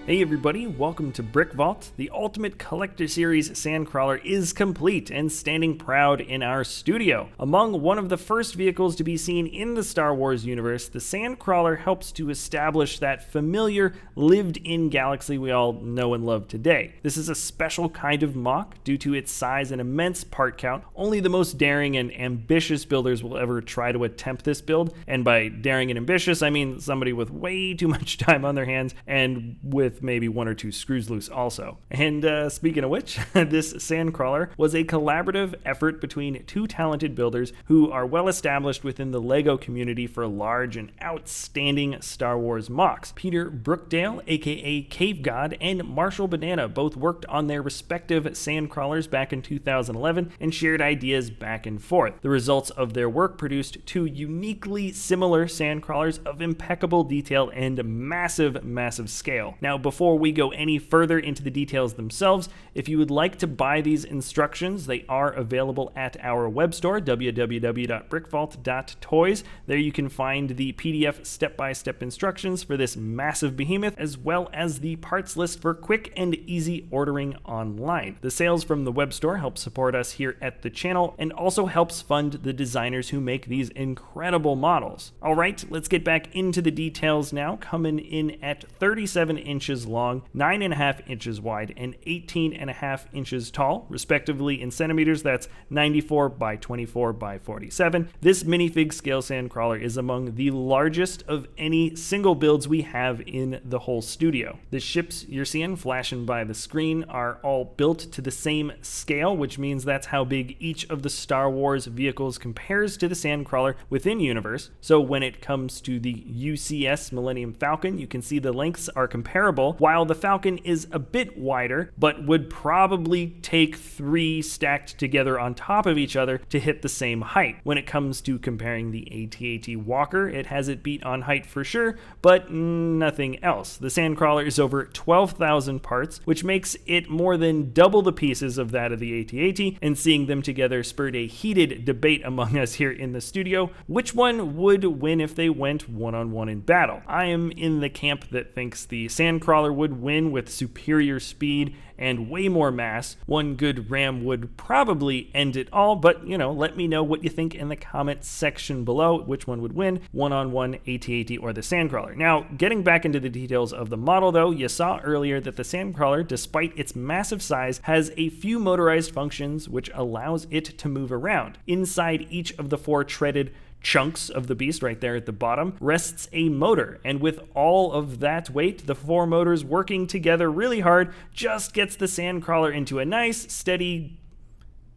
Hey everybody, welcome to BrickVault. The Ultimate Collector Series Sandcrawler is complete and standing proud in our studio. Among one of the first vehicles to be seen in the Star Wars universe, the Sandcrawler helps to establish that familiar, lived-in galaxy we all know and love today. This is a special kind of mock due to its size and immense part count. Only the most daring and ambitious builders will ever try to attempt this build, and by daring and ambitious, I mean somebody with way too much time on their hands and with maybe one or two screws loose also. And speaking of which, this Sandcrawler was a collaborative effort between two talented builders who are well established within the LEGO community for large and outstanding Star Wars mocks. Peter Brookdale, aka Cave God, and Marshall Banana both worked on their respective Sandcrawlers back in 2011 and shared ideas back and forth. The results of their work produced two uniquely similar Sandcrawlers of impeccable detail and massive scale. Now, before we go any further into the details themselves, if you would like to buy these instructions, they are available at our web store, www.brickvault.toys. There you can find the PDF step-by-step instructions for this massive behemoth, as well as the parts list for quick and easy ordering online. The sales from the web store help support us here at the channel and also helps fund the designers who make these incredible models. All right, let's get back into the details now. Coming in at 37 inches long, 9.5 inches wide, and 18.5 inches tall, respectively in centimeters. That's 94 by 24 by 47. This minifig scale Sandcrawler is among the largest of any single builds we have in the whole studio. The ships you're seeing flashing by the screen are all built to the same scale, which means that's how big each of the Star Wars vehicles compares to the Sandcrawler within universe. So when it comes to the UCS Millennium Falcon, you can see the lengths are comparable, while the Falcon is a bit wider, but would probably take three stacked together on top of each other to hit the same height. When it comes to comparing the AT-AT Walker, it has it beat on height for sure, but nothing else. The Sandcrawler is over 12,000 parts, which makes it more than double the pieces of that of the AT-AT, and seeing them together spurred a heated debate among us here in the studio. Which one would win if they went one-on-one in battle? I am in the camp that thinks the Sandcrawler would win with superior speed and way more mass. One good ram would probably end it all, but let me know what you think in the comments section below. Which one would win, one-on-one, AT-AT, or the Sandcrawler? Now, getting back into the details of the model though, you saw earlier that the Sandcrawler, despite its massive size, has a few motorized functions which allows it to move around. Inside each of the four treaded chunks of the beast right there at the bottom rests a motor, and with all of that weight, the four motors working together really hard just gets the Sandcrawler into a nice steady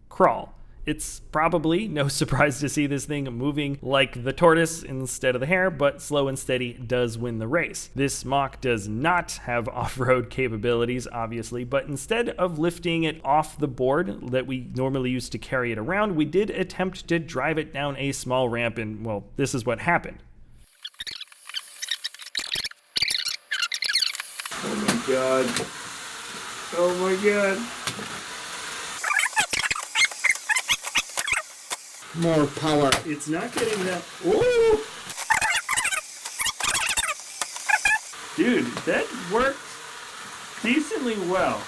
crawl. It's probably no surprise to see this thing moving like the tortoise instead of the hare, but slow and steady does win the race. This mock does not have off-road capabilities, obviously, but instead of lifting it off the board that we normally use to carry it around, we did attempt to drive it down a small ramp, and well, this is what happened. Oh my god. Oh my god. More power. It's not getting that. Ooh! Dude, that worked decently well.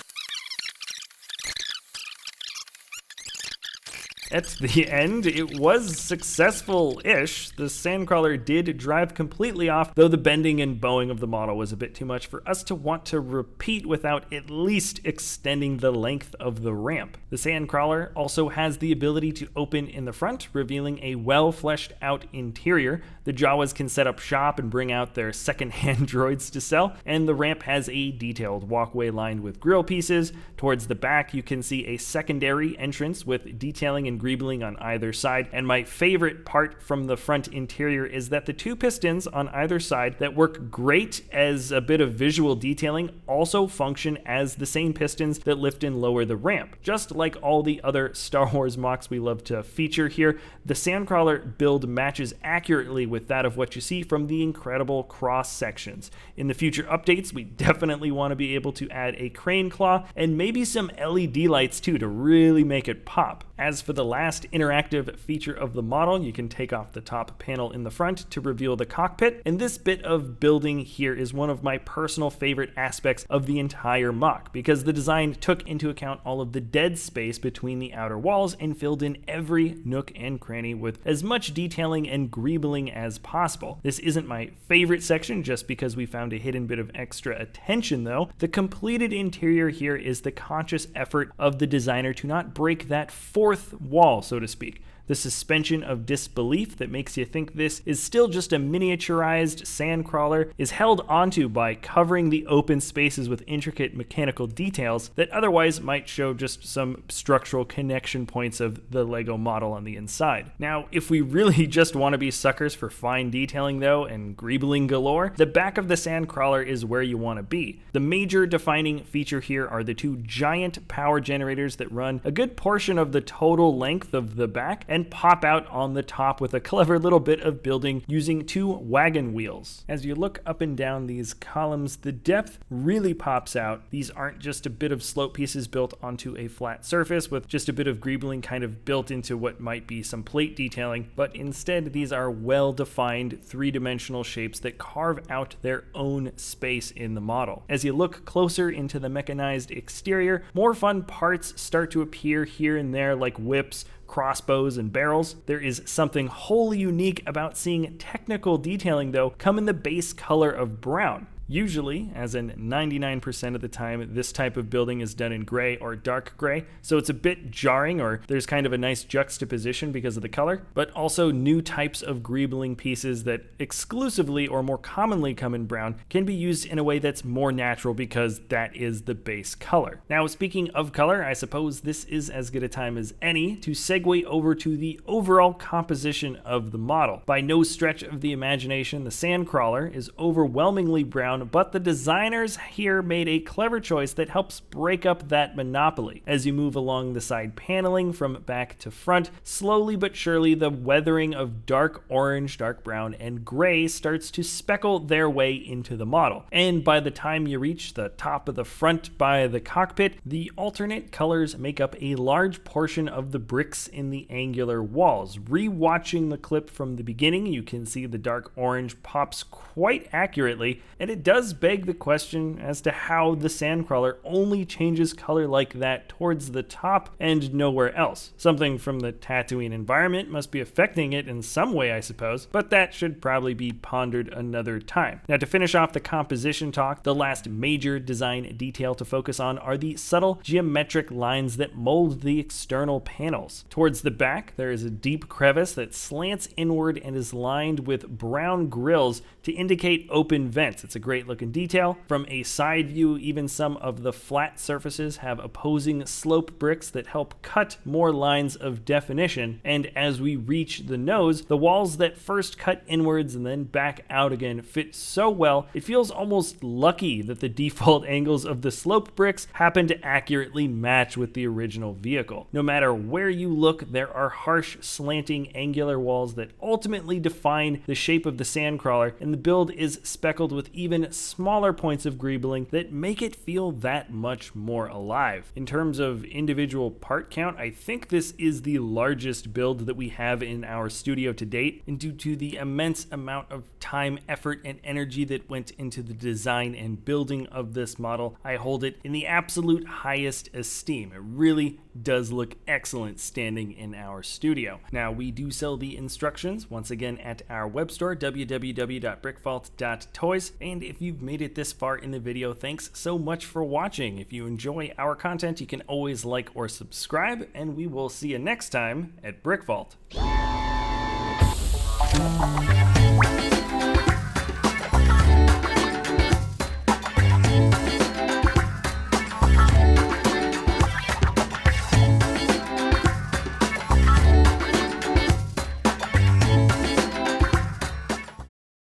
At the end, it was successful-ish. The Sandcrawler did drive completely off, though the bending and bowing of the model was a bit too much for us to want to repeat without at least extending the length of the ramp. The Sandcrawler also has the ability to open in the front, revealing a well-fleshed-out interior. The Jawas can set up shop and bring out their second-hand droids to sell, and the ramp has a detailed walkway lined with grill pieces. Towards the back, you can see a secondary entrance with detailing and greebling on either side, and my favorite part from the front interior is that the two pistons on either side that work great as a bit of visual detailing also function as the same pistons that lift and lower the ramp. Just like all the other Star Wars mocks we love to feature here, the Sandcrawler build matches accurately with that of what you see from the incredible cross sections. In the future updates, we definitely want to be able to add a crane claw and maybe some LED lights too to really make it pop. As for the last interactive feature of the model, you can take off the top panel in the front to reveal the cockpit, and this bit of building here is one of my personal favorite aspects of the entire mock, because the design took into account all of the dead space between the outer walls and filled in every nook and cranny with as much detailing and greebling as possible. This isn't my favorite section just because we found a hidden bit of extra attention though. The completed interior here is the conscious effort of the designer to not break that fourth wall, so to speak. The suspension of disbelief that makes you think this is still just a miniaturized Sandcrawler is held onto by covering the open spaces with intricate mechanical details that otherwise might show just some structural connection points of the Lego model on the inside. Now, if we really just want to be suckers for fine detailing though and greebling galore, the back of the Sandcrawler is where you want to be. The major defining feature here are the two giant power generators that run a good portion of the total length of the back and pop out on the top with a clever little bit of building using two wagon wheels. As you look up and down these columns, the depth really pops out. These aren't just a bit of slope pieces built onto a flat surface with just a bit of greebling kind of built into what might be some plate detailing, but instead these are well-defined three-dimensional shapes that carve out their own space in the model. As you look closer into the mechanized exterior, more fun parts start to appear here and there, like whips, crossbows, and barrels. There is something wholly unique about seeing technical detailing though come in the base color of brown. Usually, as in 99% of the time, this type of building is done in gray or dark gray, so it's a bit jarring, or there's kind of a nice juxtaposition because of the color, but also new types of greebling pieces that exclusively or more commonly come in brown can be used in a way that's more natural because that is the base color. Now, speaking of color, I suppose this is as good a time as any to segue over to the overall composition of the model. By no stretch of the imagination, the Sandcrawler is overwhelmingly brown, but the designers here made a clever choice that helps break up that monopoly. As you move along the side paneling from back to front, slowly but surely the weathering of dark orange, dark brown, and gray starts to speckle their way into the model. And by the time you reach the top of the front by the cockpit, the alternate colors make up a large portion of the bricks in the angular walls. Rewatching the clip from the beginning, you can see the dark orange pops quite accurately, and it does beg the question as to how the Sandcrawler only changes color like that towards the top and nowhere else. Something from the Tatooine environment must be affecting it in some way, I suppose, but that should probably be pondered another time. Now, to finish off the composition talk, the last major design detail to focus on are the subtle geometric lines that mold the external panels. Towards the back, there is a deep crevice that slants inward and is lined with brown grills to indicate open vents. It's a great looking detail. From a side view, even some of the flat surfaces have opposing slope bricks that help cut more lines of definition. And as we reach the nose, the walls that first cut inwards and then back out again fit so well, it feels almost lucky that the default angles of the slope bricks happen to accurately match with the original vehicle. No matter where you look, there are harsh, slanting, angular walls that ultimately define the shape of the Sandcrawler, and the build is speckled with even smaller points of greebling that make it feel that much more alive. In terms of individual part count, I think this is the largest build that we have in our studio to date, and due to the immense amount of time, effort, and energy that went into the design and building of this model, I hold it in the absolute highest esteem. It really does look excellent standing in our studio. Now, we do sell the instructions once again at our web store, www.brickvault.toys, and if you've made it this far in the video, thanks so much for watching. If you enjoy our content, you can always like or subscribe, and we will see you next time at BrickVault.